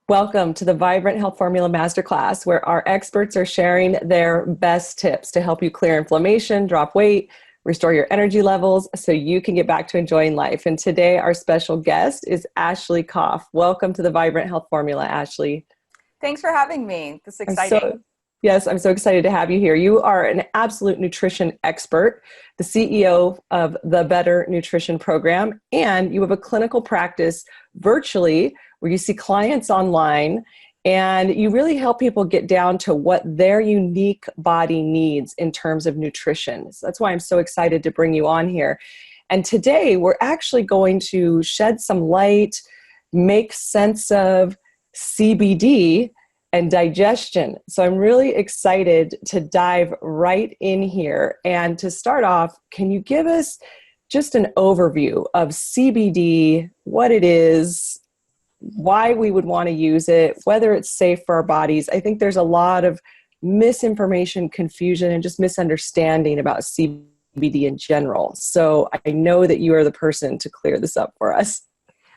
Welcome to the Vibrant Health Formula Masterclass, where our experts are sharing their best tips to help you clear inflammation, drop weight, restore your energy levels so you can get back to enjoying life. And today, our special guest is Ashley Koff. Welcome to the Vibrant Health Formula, Ashley. Thanks for having me. This is I'm exciting. I'm so excited to have you here. You are an absolute nutrition expert, the CEO of the Better Nutrition Program, and you have a clinical practice virtually where you see clients online and you really help people get down to what their unique body needs in terms of nutrition. So that's why I'm so excited to bring you on here. And today we're actually going to shed some light, make sense of CBD and digestion. So I'm really excited to dive right in here. And to start off, can you give us just an overview of CBD, what it is, why we would want to use it, whether it's safe for our bodies? I think there's a lot of misinformation, confusion, and just misunderstanding about CBD in general. So I know that you are the person to clear this up for us.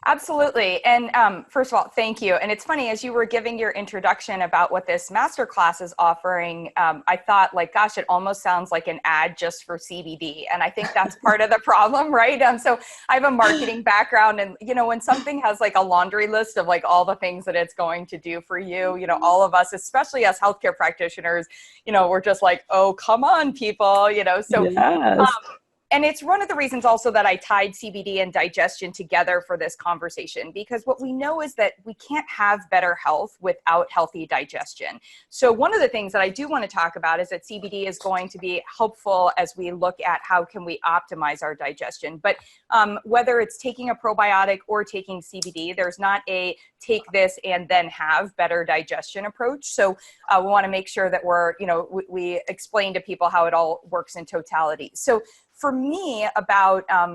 Absolutely. And first of all, thank you. And it's funny, as you were giving your introduction about what this masterclass is offering, I thought, like, gosh, it almost sounds like an ad just for CBD. And I think that's part of the problem, right? So I have a marketing background, and, when something has like a laundry list of like all the things that it's going to do for you, all of us, especially as healthcare practitioners, we're just like, oh, come on, people, so. Yes. And it's one of the reasons also that I tied CBD and digestion together for this conversation, because what we know is that we can't have better health without healthy digestion. So one of the things that I do want to talk about is that CBD is going to be helpful as we look at how can we optimize our digestion. But whether it's taking a probiotic or taking CBD, there's not a take this and then have better digestion approach. So we want to make sure that we explain to people how it all works in totality. So for me,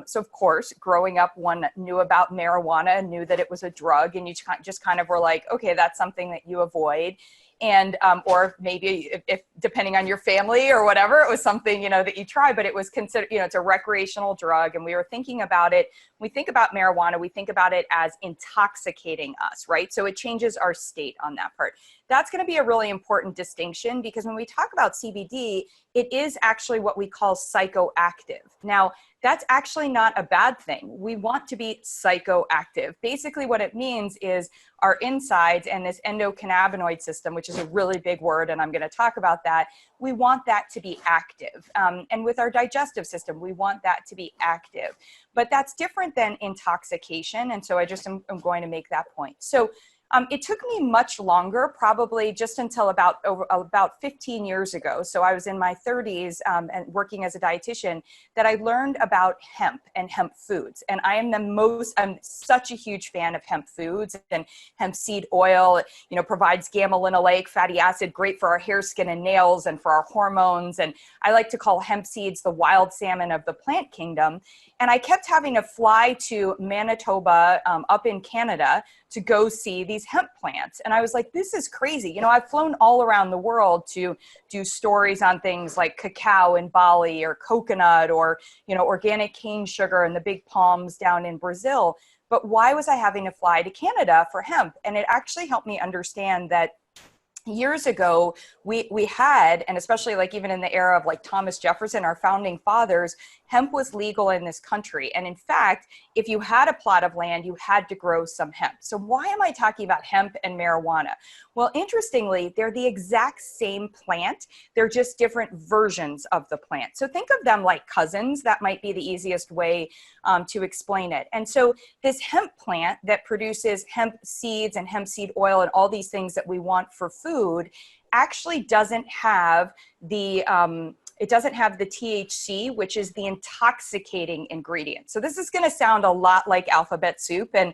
so of course, growing up, one knew about marijuana, knew that it was a drug, and you just kind of were like, okay, that's something that you avoid. And, or maybe if depending on your family or whatever, it was something, that you try, but it was considered, it's a recreational drug. And we were thinking about it. When we think about marijuana, we think about it as intoxicating us, right? So it changes our state on that part. That's going to be a really important distinction, because when we talk about CBD, it is actually what we call psychoactive. Now, that's actually not a bad thing. We want to be psychoactive. Basically, what it means is our insides and this endocannabinoid system, which is a really big word, and I'm going to talk about that, we want that to be active. And with our digestive system, we want that to be active. But that's different than intoxication. And so I'm going to make that point. So it took me much longer, probably just until about 15 years ago. So I was in my 30s and working as a dietitian, that I learned about hemp and hemp foods. And I'm such a huge fan of hemp foods. And hemp seed oil, provides gamma-linolenic fatty acid, great for our hair, skin, and nails, and for our hormones. And I like to call hemp seeds the wild salmon of the plant kingdom. And I kept having to fly to Manitoba up in Canada to go see these hemp plants. And I was like, this is crazy. I've flown all around the world to do stories on things like cacao in Bali, or coconut, or, organic cane sugar and the big palms down in Brazil. But why was I having to fly to Canada for hemp? And it actually helped me understand that years ago, we had, and especially like even in the era of like Thomas Jefferson, our founding fathers, hemp was legal in this country. And in fact, if you had a plot of land, you had to grow some hemp. So why am I talking about hemp and marijuana? Well, interestingly, they're the exact same plant. They're just different versions of the plant. So think of them like cousins. That might be the easiest way to explain it. And so this hemp plant that produces hemp seeds and hemp seed oil and all these things that we want for food actually doesn't have the THC, which is the intoxicating ingredient. So this is going to sound a lot like alphabet soup. And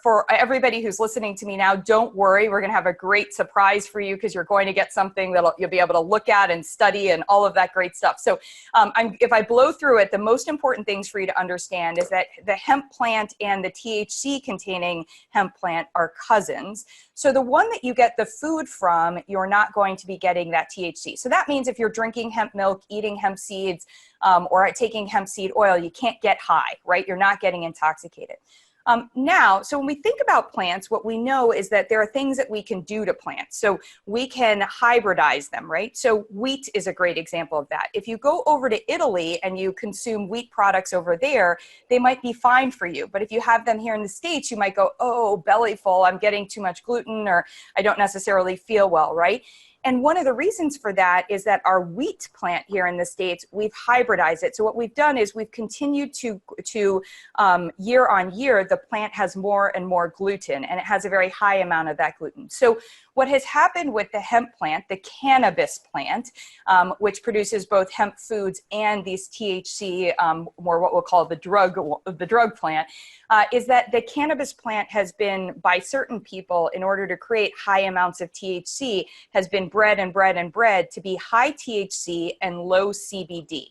for everybody who's listening to me now, don't worry. We're going to have a great surprise for you, because you're going to get something that you'll be able to look at and study and all of that great stuff. So if I blow through it, the most important things for you to understand is that the hemp plant and the THC containing hemp plant are cousins. So the one that you get the food from, you're not going to be getting that THC. So that means if you're drinking hemp milk, eating hemp seeds, or taking hemp seed oil, you can't get high, right? You're not getting intoxicated. So when we think about plants, what we know is that there are things that we can do to plants. So we can hybridize them, right? So wheat is a great example of that. If you go over to Italy and you consume wheat products over there, they might be fine for you. But if you have them here in the States, you might go, oh, belly full, I'm getting too much gluten, or I don't necessarily feel well, right? And one of the reasons for that is that our wheat plant here in the States, we've hybridized it. So what we've done is we've continued to year on year, the plant has more and more gluten, and it has a very high amount of that gluten. So what has happened with the hemp plant, the cannabis plant, which produces both hemp foods and these THC, or what we'll call the drug plant, is that the cannabis plant has been, by certain people, in order to create high amounts of THC, has been bred and bred and bred to be high THC and low CBD.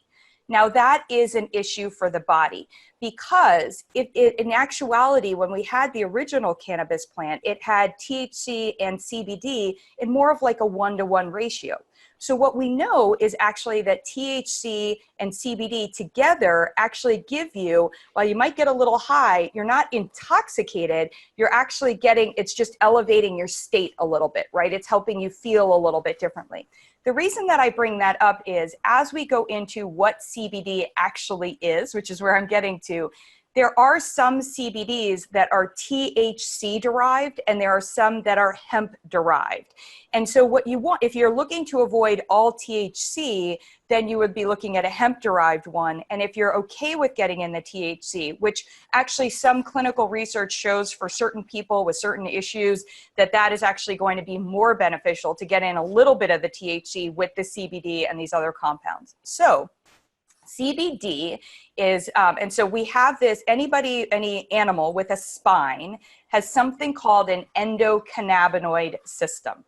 Now that is an issue for the body, because in actuality, when we had the original cannabis plant, it had THC and CBD in more of like a 1-to-1 ratio. So what we know is actually that THC and CBD together actually give you, while you might get a little high, you're not intoxicated, you're actually getting, it's just elevating your state a little bit, right? It's helping you feel a little bit differently. The reason that I bring that up is as we go into what CBD actually is, which is where I'm getting to, there are some CBDs that are THC derived, and there are some that are hemp derived. And so what you want, if you're looking to avoid all THC, then you would be looking at a hemp derived one. And if you're okay with getting in the THC, which actually some clinical research shows for certain people with certain issues, that that is actually going to be more beneficial to get in a little bit of the THC with the CBD and these other compounds. So CBD is, and so we have this, any animal with a spine has something called an endocannabinoid system.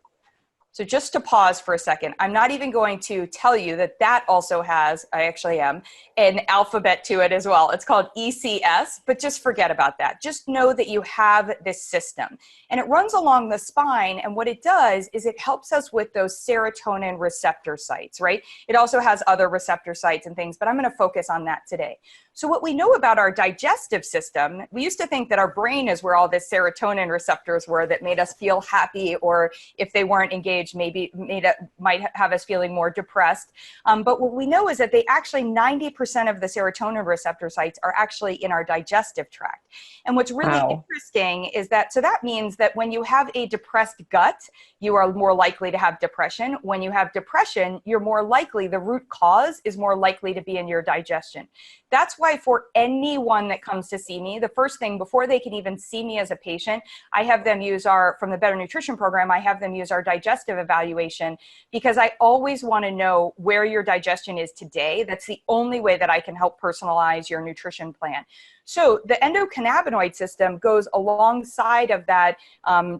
So just to pause for a second, I'm not even going to tell you that that also has, I actually am, an alphabet to it as well. It's called ECS, but just forget about that. Just know that you have this system. And it runs along the spine, and what it does is it helps us with those serotonin receptor sites, right? It also has other receptor sites and things, but I'm going to focus on that today. So what we know about our digestive system, we used to think that our brain is where all the serotonin receptors were that made us feel happy, or if they weren't engaged, maybe might have us feeling more depressed. But what we know is that they actually, 90% of the serotonin receptor sites are actually in our digestive tract. And what's really interesting is that, so that means that when you have a depressed gut, you are more likely to have depression. When you have depression, you're more likely, the root cause is more likely to be in your digestion. That's why for anyone that comes to see me, the first thing, before they can even see me as a patient, I have them use from the Better Nutrition Program, I have them use our digestive evaluation, because I always want to know where your digestion is today. That's the only way that I can help personalize your nutrition plan. So the endocannabinoid system goes alongside of that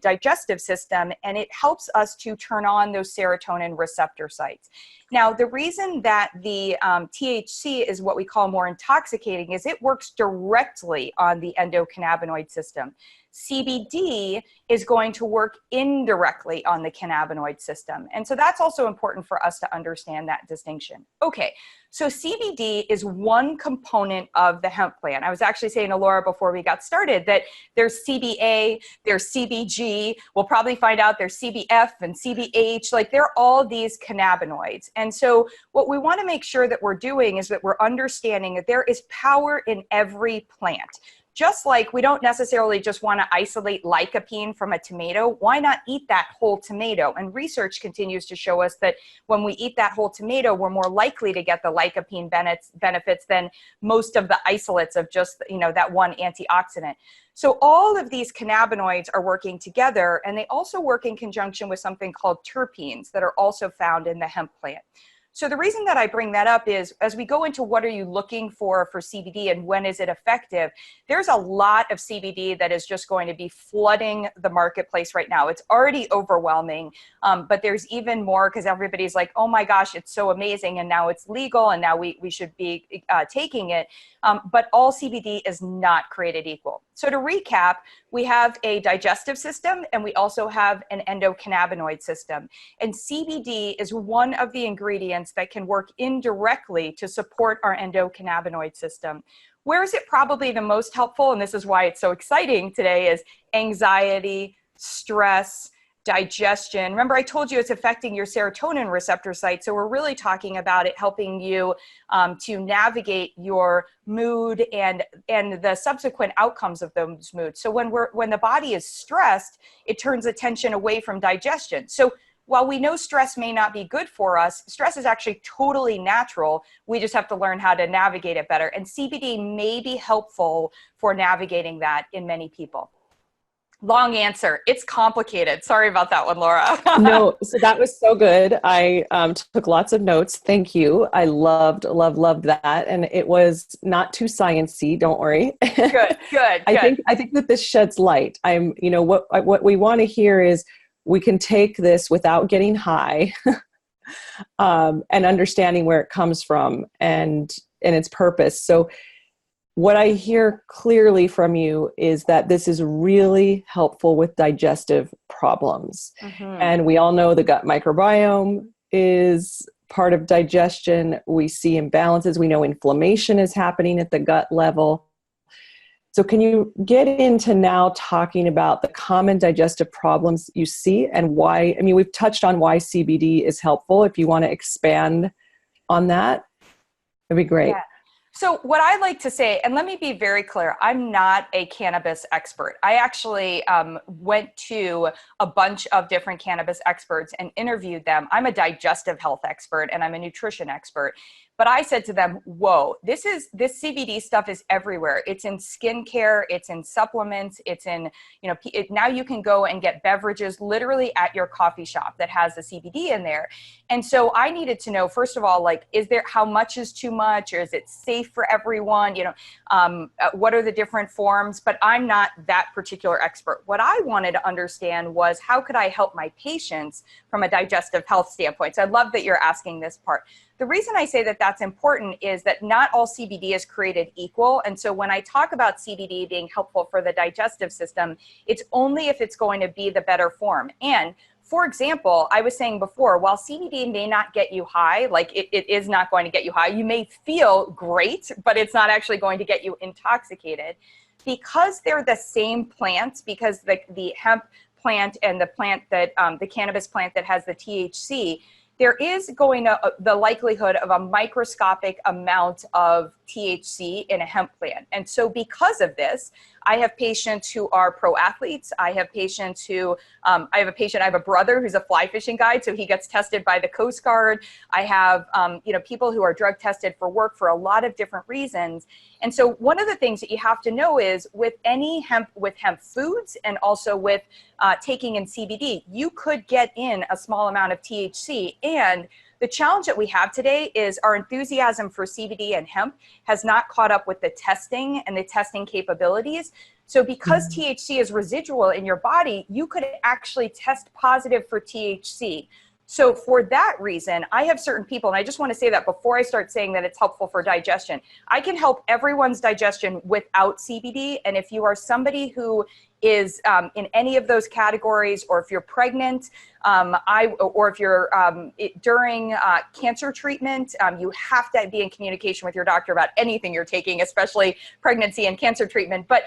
digestive system, and it helps us to turn on those serotonin receptor sites. Now, the reason that the THC is what we call more intoxicating is it works directly on the endocannabinoid system. CBD is going to work indirectly on the cannabinoid system. And so that's also important for us to understand that distinction. Okay, so CBD is one component of the hemp plant. I was actually saying to Laura before we got started that there's CBA, there's CBG, we'll probably find out there's CBF and CBH, like they're all these cannabinoids. And so what we want to make sure that we're doing is that we're understanding that there is power in every plant. Just like we don't necessarily just want to isolate lycopene from a tomato, why not eat that whole tomato? And research continues to show us that when we eat that whole tomato, we're more likely to get the lycopene benefits than most of the isolates of just, that one antioxidant. So all of these cannabinoids are working together, and they also work in conjunction with something called terpenes that are also found in the hemp plant. So the reason that I bring that up is as we go into what are you looking for CBD and when is it effective, there's a lot of CBD that is just going to be flooding the marketplace right now. It's already overwhelming, but there's even more because everybody's like, oh my gosh, it's so amazing. And now it's legal and now we should be taking it. But all CBD is not created equal. So to recap, we have a digestive system and we also have an endocannabinoid system. And CBD is one of the ingredients that can work indirectly to support our endocannabinoid system. Where is it probably the most helpful, and this is why it's so exciting today, is anxiety, stress, digestion. Remember, I told you it's affecting your serotonin receptor site. So we're really talking about it helping you to navigate your mood and the subsequent outcomes of those moods. So when the body is stressed, it turns attention away from digestion. So while we know stress may not be good for us, stress is actually totally natural. We just have to learn how to navigate it better. And CBD may be helpful for navigating that in many people. Long answer. It's complicated. Sorry about that one, Laura. No, so that was so good. I took lots of notes. Thank you. I loved that. And it was not too sciencey. Don't worry. Good. I think that this sheds light. What we want to hear is we can take this without getting high, and understanding where it comes from and its purpose. So what I hear clearly from you is that this is really helpful with digestive problems. Mm-hmm. And we all know the gut microbiome is part of digestion. We see imbalances. We know inflammation is happening at the gut level. So can you get into now talking about the common digestive problems you see and why? I mean, we've touched on why CBD is helpful. If you want to expand on that, that'd be great. Yeah. So what I like to say, and let me be very clear, I'm not a cannabis expert. I actually went to a bunch of different cannabis experts and interviewed them. I'm a digestive health expert and I'm a nutrition expert. But I said to them, whoa, this CBD stuff is everywhere. It's in skincare, it's in supplements, it's in, now you can go and get beverages literally at your coffee shop that has the CBD in there. And so I needed to know, first of all, how much is too much, or is it safe for everyone? What are the different forms? But I'm not that particular expert. What I wanted to understand was, how could I help my patients from a digestive health standpoint? So I love that you're asking this part. The reason I say that that's important is that not all CBD is created equal. And so when I talk about CBD being helpful for the digestive system, it's only if it's going to be the better form. And for example, I was saying before, while CBD may not get you high, it is not going to get you high. You may feel great, but it's not actually going to get you intoxicated. Because they're the same plants, because the hemp plant and the plant that, the cannabis plant that has the THC, there is the likelihood of a microscopic amount of THC in a hemp plant. And so because of this, I have patients who are pro athletes. I have patients who, I have a brother who's a fly fishing guide, so he gets tested by the Coast Guard. I have, people who are drug tested for work for a lot of different reasons. And so one of the things that you have to know is with hemp foods and also with taking in CBD, you could get in a small amount of THC. And the challenge that we have today is our enthusiasm for CBD and hemp has not caught up with the testing and the testing capabilities. So because THC is residual in your body, you could actually test positive for THC. So for that reason, I have certain people, and I just want to say that before I start saying that it's helpful for digestion, I can help everyone's digestion without CBD. And if you are somebody who is in any of those categories, or if you're pregnant, or if you're during cancer treatment, you have to be in communication with your doctor about anything you're taking, especially pregnancy and cancer treatment. But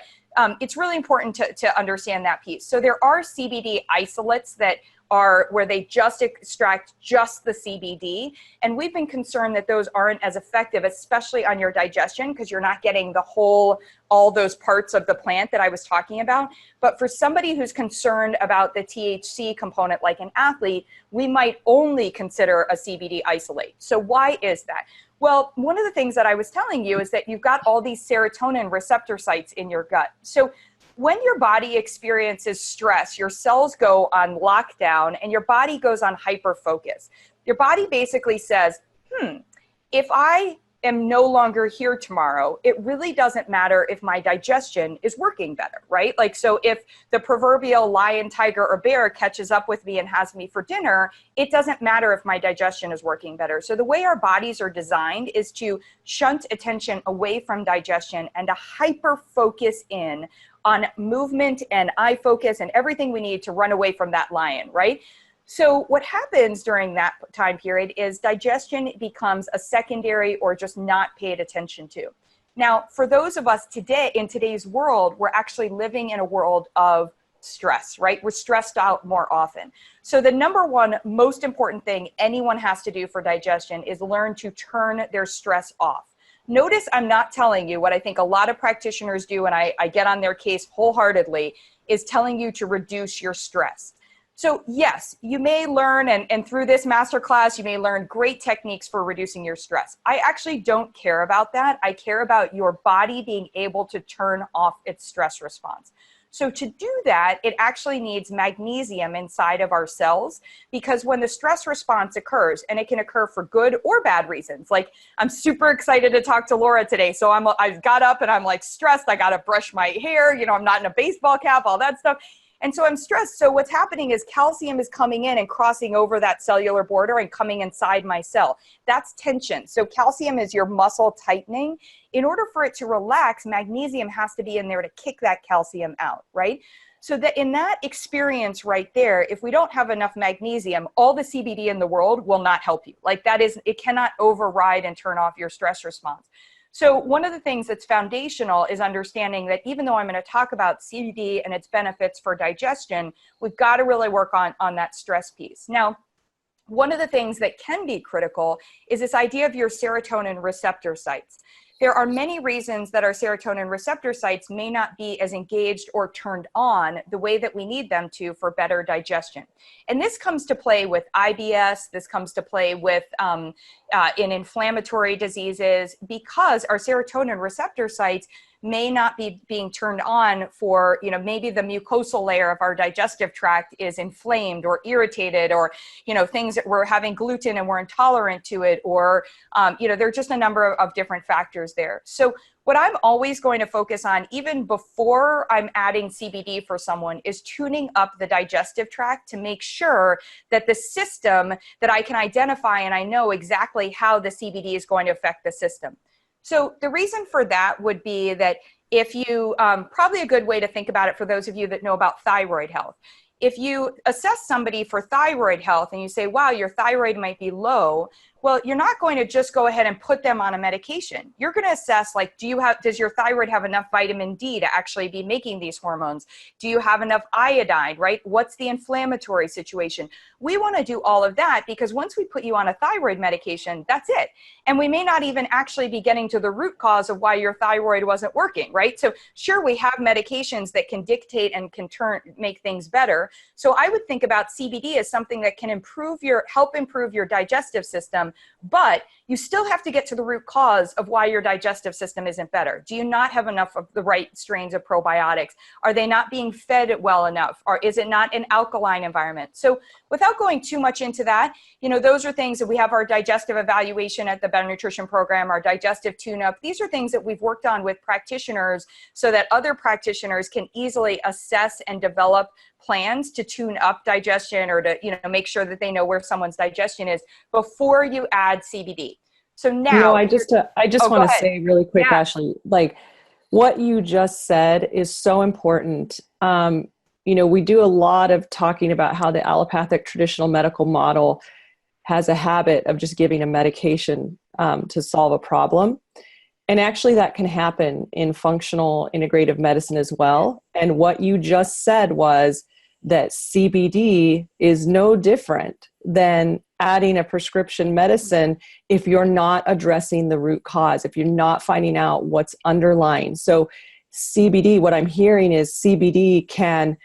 it's really important to understand that piece. So there are CBD isolates that are where they just extract just the CBD. And we've been concerned that those aren't as effective, especially on your digestion, because you're not getting all those parts of the plant that I was talking about. But for somebody who's concerned about the THC component, like an athlete, we might only consider a CBD isolate. So why is that? Well, one of the things that I was telling you is that you've got all these serotonin receptor sites in your gut. So when your body experiences stress, your cells go on lockdown and your body goes on hyper focus. Your body basically says, if I am no longer here tomorrow, it really doesn't matter if my digestion is working better, right? So if the proverbial lion, tiger, or bear catches up with me and has me for dinner, it doesn't matter if my digestion is working better. So the way our bodies are designed is to shunt attention away from digestion and to hyper focus in on movement and eye focus and everything we need to run away from that lion, right? So what happens during that time period is digestion becomes a secondary or just not paid attention to. Now, for those of us today, in today's world, we're actually living in a world of stress, right? We're stressed out more often. So the number one most important thing anyone has to do for digestion is learn to turn their stress off. Notice I'm not telling you what I think a lot of practitioners do, and I get on their case wholeheartedly, is telling you to reduce your stress. So yes, you may learn, and through this masterclass, you may learn great techniques for reducing your stress. I actually don't care about that. I care about your body being able to turn off its stress response. So to do that, it actually needs magnesium inside of our cells, because when the stress response occurs, and it can occur for good or bad reasons, like I'm super excited to talk to Laura today. So I got up and I'm like stressed. I got to brush my hair. I'm not in a baseball cap, all that stuff. And so I'm stressed. So what's happening is calcium is coming in and crossing over that cellular border and coming inside my cell. That's tension. So calcium is your muscle tightening. In order for it to relax, magnesium has to be in there to kick that calcium out, right? So that in that experience right there, if we don't have enough magnesium, all the CBD in the world will not help you. Like it cannot override and turn off your stress response. So one of the things that's foundational is understanding that even though I'm going to talk about CBD and its benefits for digestion, we've got to really work on that stress piece. Now, one of the things that can be critical is this idea of your serotonin receptor sites. There are many reasons that our serotonin receptor sites may not be as engaged or turned on the way that we need them to for better digestion. And this comes to play with IBS, this comes to play with in inflammatory diseases, because our serotonin receptor sites may not be being turned on for, maybe the mucosal layer of our digestive tract is inflamed or irritated, or, things that we're having gluten and we're intolerant to it, or, there are just a number of different factors there. So what I'm always going to focus on, even before I'm adding CBD for someone, is tuning up the digestive tract to make sure that the system, that I can identify and I know exactly how the CBD is going to affect the system. So the reason for that would be that if you, probably a good way to think about it for those of you that know about thyroid health, if you assess somebody for thyroid health and you say, wow, your thyroid might be low, well, you're not going to just go ahead and put them on a medication. You're going to assess, like, does your thyroid have enough vitamin D to actually be making these hormones? Do you have enough iodine, right? What's the inflammatory situation? We want to do all of that, because once we put you on a thyroid medication, that's it. And we may not even actually be getting to the root cause of why your thyroid wasn't working, right? So sure, we have medications that can dictate and can make things better. So I would think about CBD as something that can help improve your digestive system, but you still have to get to the root cause of why your digestive system isn't better. Do you not have enough of the right strains of probiotics? Are they not being fed well enough? Or is it not an alkaline environment? So without going too much into that, those are things that we have our digestive evaluation at the Better Nutrition Program, our digestive tune-up. These are things that we've worked on with practitioners so that other practitioners can easily assess and develop plans to tune up digestion, or to make sure that they know where someone's digestion is before you add CBD. So now, I just want to say really quick, Yeah. Ashley, like what you just said is so important. We do a lot of talking about how the allopathic traditional medical model has a habit of just giving a medication to solve a problem. And actually that can happen in functional integrative medicine as well. And what you just said was that CBD is no different than adding a prescription medicine if you're not addressing the root cause, if you're not finding out what's underlying. So CBD, what I'm hearing is CBD can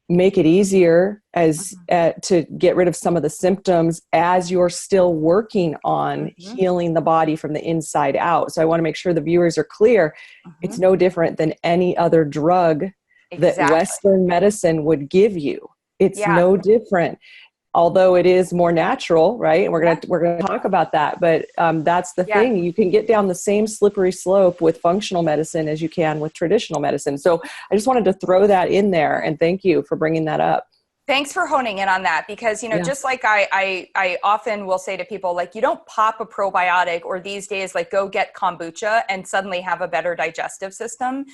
make it easier to get rid of some of the symptoms as you're still working on healing the body from the inside out. So I want to make sure the viewers are clear. It's no different than any other drug that Western medicine would give you. It's no different, although it is more natural, right? And we're gonna talk about that. But that's the thing. You can get down the same slippery slope with functional medicine as you can with traditional medicine. So I just wanted to throw that in there, and thank you for bringing that up. Thanks for honing in on that, because, just like I often will say to people, like, you don't pop a probiotic, or these days, like, go get kombucha and suddenly have a better digestive system.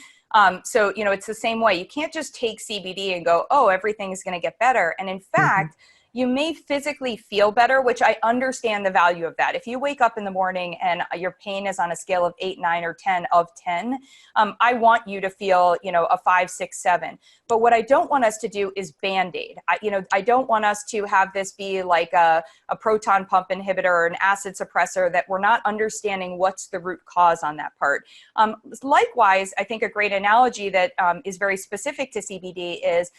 So, it's the same way. You can't just take CBD and go, oh, everything's going to get better. And in fact, you may physically feel better, which I understand the value of that. If you wake up in the morning and your pain is on a scale of 8, 9, or 10 of 10, I want you to feel, a 5, 6, 7. But what I don't want us to do is Band-Aid. I don't want us to have this be like a proton pump inhibitor or an acid suppressor that we're not understanding what's the root cause on that part. Likewise, I think a great analogy that is very specific to CBD is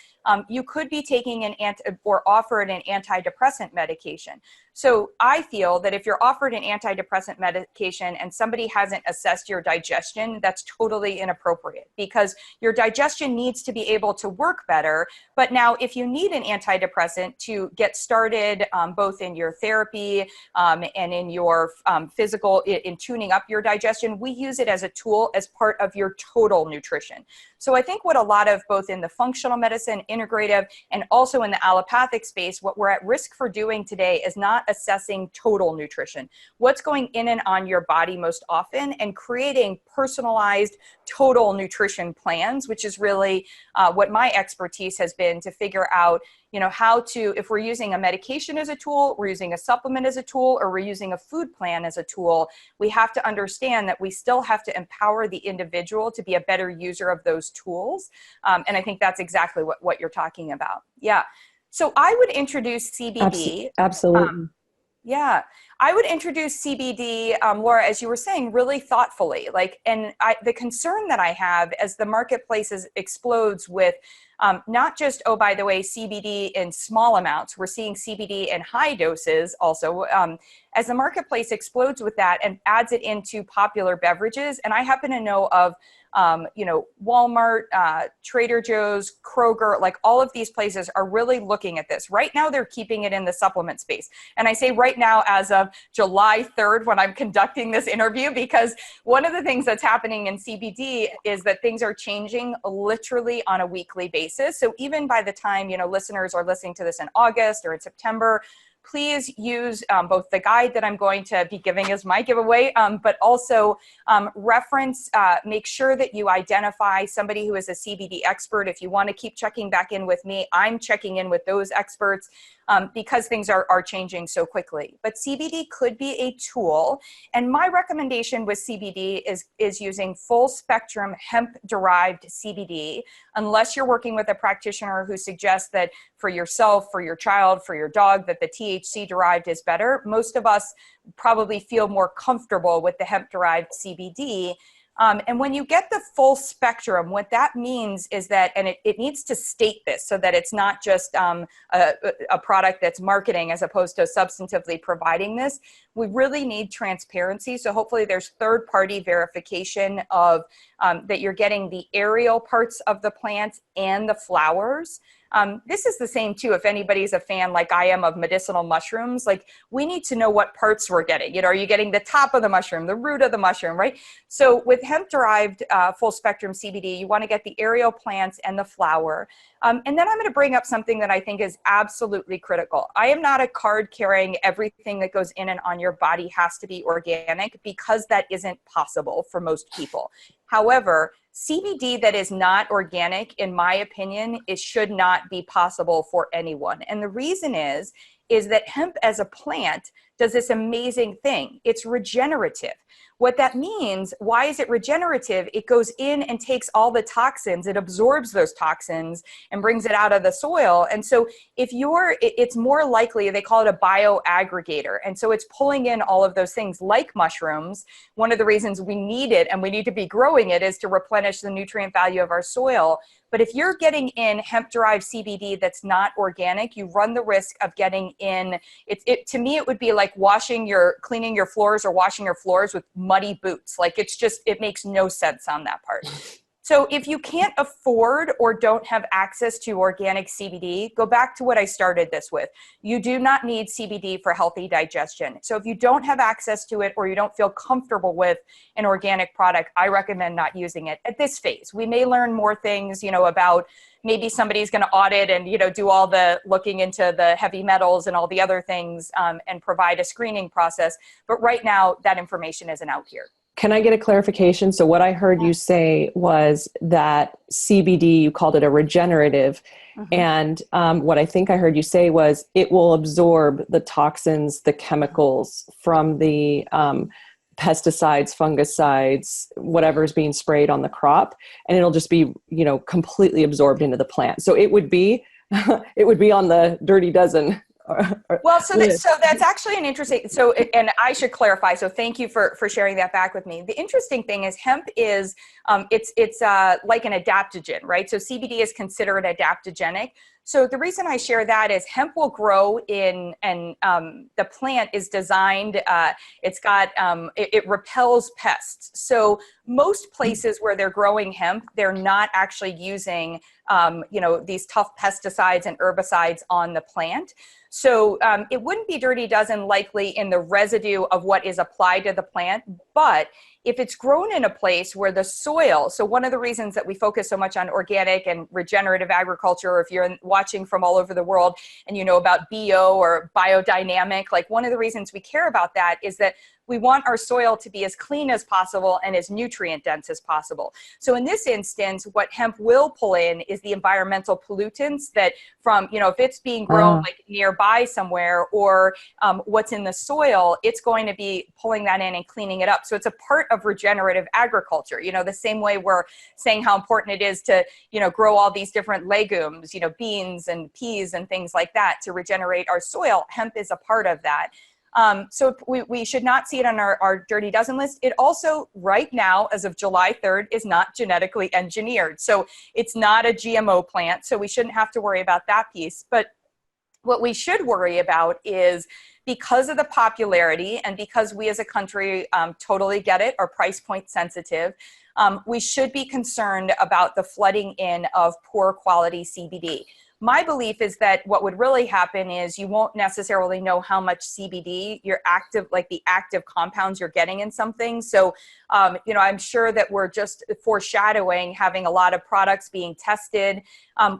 you could be taking or offered an antidepressant medication. So I feel that if you're offered an antidepressant medication and somebody hasn't assessed your digestion, that's totally inappropriate, because your digestion needs to be able to work better. But now if you need an antidepressant to get started, both in your therapy and in your physical, in tuning up your digestion, we use it as a tool as part of your total nutrition. So I think what a lot of, both in the functional medicine, integrative, and also in the allopathic space, what we're at risk for doing today is not assessing total nutrition, what's going in and on your body most often, and creating personalized total nutrition plans, which is really what my expertise has been, to figure out how to, if we're using a medication as a tool, we're using a supplement as a tool, or we're using a food plan as a tool, we have to understand that we still have to empower the individual to be a better user of those tools. And I think that's exactly what you're talking about. Yeah. So I would introduce CBD. Absolutely. Yeah, I would introduce CBD, Laura, as you were saying, really thoughtfully. The concern that I have as the marketplace explodes with not just, oh, by the way, CBD in small amounts, we're seeing CBD in high doses also, as the marketplace explodes with that and adds it into popular beverages. And I happen to know of Walmart, Trader Joe's, Kroger, like all of these places are really looking at this. Right now, they're keeping it in the supplement space. And I say right now, as of July 3rd, when I'm conducting this interview, because one of the things that's happening in CBD is that things are changing literally on a weekly basis. So even by the time, listeners are listening to this in August or in September, please use both the guide that I'm going to be giving as my giveaway, but also reference, make sure that you identify somebody who is a CBD expert. If you want to keep checking back in with me, I'm checking in with those experts because things are changing so quickly. But CBD could be a tool. And my recommendation with CBD is using full spectrum hemp-derived CBD, unless you're working with a practitioner who suggests that for yourself, for your child, for your dog, that the THC derived is better. Most of us probably feel more comfortable with the hemp-derived CBD. And when you get the full spectrum, what that means is that, and it needs to state this so that it's not just a product that's marketing as opposed to substantively providing this, we really need transparency. So hopefully there's third-party verification of that you're getting the aerial parts of the plant and the flowers. This is the same too, if anybody's a fan like I am of medicinal mushrooms, like we need to know what parts we're getting. Are you getting the top of the mushroom, the root of the mushroom, right? So with hemp-derived full spectrum CBD, you want to get the aerial plants and the flower. And then I'm going to bring up something that I think is absolutely critical. I am not a card carrying everything that goes in and on your body has to be organic, because that isn't possible for most people. However, CBD that is not organic, in my opinion, it should not be possible for anyone. And the reason is that hemp as a plant does this amazing thing. It's regenerative. What that means, why is it regenerative? It goes in and takes all the toxins, it absorbs those toxins and brings it out of the soil. And so it's more likely, they call it a bioaggregator. And so it's pulling in all of those things like mushrooms. One of the reasons we need it and we need to be growing it is to replenish the nutrient value of our soil. But if you're getting in hemp-derived CBD that's not organic, you run the risk of getting in, to me, it would be like cleaning your floors or washing your floors with muddy boots. Like it makes no sense on that part. So if you can't afford or don't have access to organic CBD, go back to what I started this with. You do not need CBD for healthy digestion. So if you don't have access to it or you don't feel comfortable with an organic product, I recommend not using it at this phase. We may learn more things, about maybe somebody's going to audit and, do all the looking into the heavy metals and all the other things and provide a screening process. But right now, that information isn't out here. Can I get a clarification? So what I heard you say was that CBD, you called it a regenerative. And what I think I heard you say was it will absorb the toxins, the chemicals from the pesticides, fungicides, whatever is being sprayed on the crop, and it'll just be, completely absorbed into the plant. So it would be, it would be on the dirty dozen. Well, so that's actually an interesting, and I should clarify. So thank you for sharing that back with me. The interesting thing is hemp is, it's like an adaptogen, right? So CBD is considered adaptogenic. So the reason I share that is hemp will grow in, and the plant is designed, it's got, it repels pests. So most places where they're growing hemp, they're not actually using, these tough pesticides and herbicides on the plant. So it wouldn't be dirty dozen likely in the residue of what is applied to the plant, but if it's grown in a place where the soil, so one of the reasons that we focus so much on organic and regenerative agriculture, or if you're watching from all over the world and you know about bio or biodynamic, like one of the reasons we care about that is that we want our soil to be as clean as possible and as nutrient dense as possible. So in this instance, what hemp will pull in is the environmental pollutants that from, if it's being grown like nearby somewhere, or what's in the soil, it's going to be pulling that in and cleaning it up. So it's a part of regenerative agriculture, the same way we're saying how important it is to, grow all these different legumes, beans and peas and things like that to regenerate our soil. Hemp is a part of that. So we should not see it on our dirty dozen list. It also, right now, as of July 3rd, is not genetically engineered. So it's not a GMO plant, so we shouldn't have to worry about that piece. But what we should worry about is, because of the popularity and because we as a country totally get it, are price point sensitive, we should be concerned about the flooding in of poor quality CBD. My belief is that what would really happen is you won't necessarily know how much CBD the active compounds you're getting in something. So, I'm sure that we're just foreshadowing having a lot of products being tested.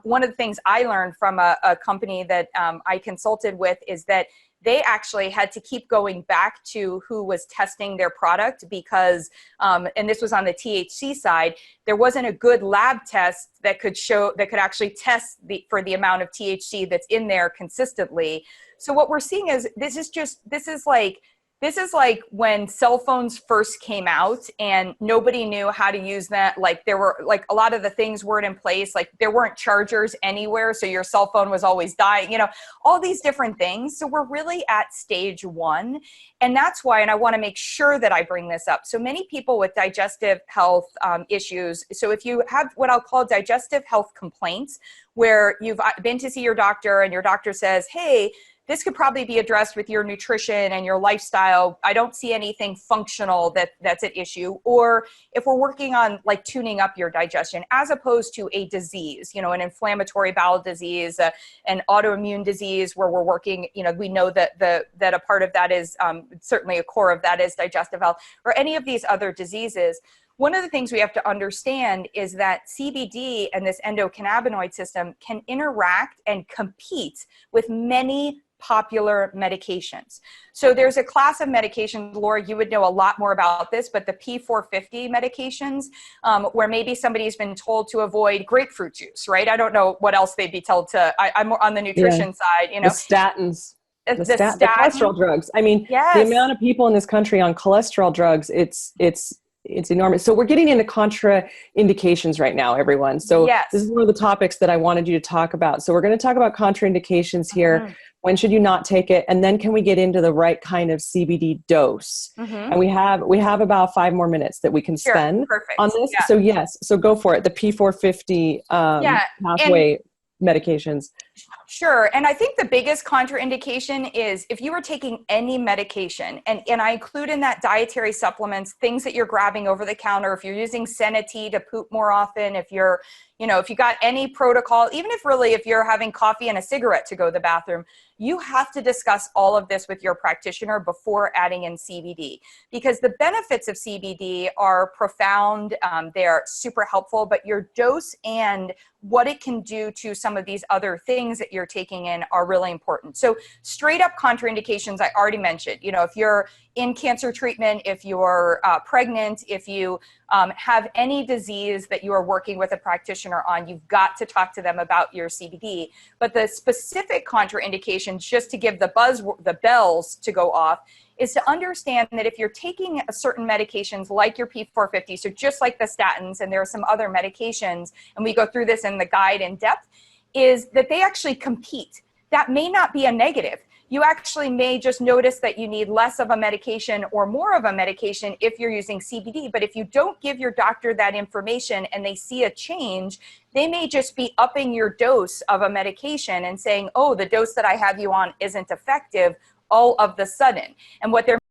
One of the things I learned from a company that I consulted with is that they actually had to keep going back to who was testing their product because, and this was on the THC side, there wasn't a good lab test that could actually test for the amount of THC that's in there consistently. So what we're seeing is this is like when cell phones first came out and nobody knew how to use that. Like there were like a lot of the things weren't in place. Like there weren't chargers anywhere. So your cell phone was always dying, all these different things. So we're really at stage one. And that's why, and I want to make sure that I bring this up. So many people with digestive health issues. So if you have what I'll call digestive health complaints, where you've been to see your doctor and your doctor says, hey, this could probably be addressed with your nutrition and your lifestyle. I don't see anything functional that's at issue. Or if we're working on like tuning up your digestion as opposed to a disease, an inflammatory bowel disease, an autoimmune disease where we're working, we know that that a part of that is certainly a core of that is digestive health, or any of these other diseases. One of the things we have to understand is that CBD and this endocannabinoid system can interact and compete with many popular medications. So there's a class of medications, Laura, you would know a lot more about this, but the P450 medications, where maybe somebody's been told to avoid grapefruit juice, right? I don't know what else they'd be told to, I'm on the nutrition side, The statins. The cholesterol drugs. I mean, yes. The amount of people in this country on cholesterol drugs, it's enormous. So we're getting into contraindications right now, everyone. So This is one of the topics that I wanted you to talk about. So we're going to talk about contraindications here. Mm-hmm. When should you not take it? And then can we get into the right kind of CBD dose? Mm-hmm. And we have about 5 more minutes that we can spend on this. Yeah. So go for it. The P450 pathway medications. Sure. And I think the biggest contraindication is if you are taking any medication, and I include in that dietary supplements, things that you're grabbing over the counter, if you're using Senatee to poop more often, if if you got any protocol, even if you're having coffee and a cigarette to go to the bathroom, you have to discuss all of this with your practitioner before adding in CBD, because the benefits of CBD are profound. They're super helpful, but your dose and what it can do to some of these other things that you're taking in are really important. So straight up contraindications, I already mentioned, if you're in cancer treatment, if you're pregnant, if you have any disease that you are working with a practitioner on, you've got to talk to them about your CBD. But the specific contraindications, just to give the bells to go off, is to understand that if you're taking certain medications like your P450, so just like the statins, and there are some other medications, and we go through this in the guide in depth, is that they actually compete. That may not be a negative. You actually may just notice that you need less of a medication or more of a medication if you're using CBD. But if you don't give your doctor that information and they see a change, they may just be upping your dose of a medication and saying, oh, the dose that I have you on isn't effective all of the sudden. And what they're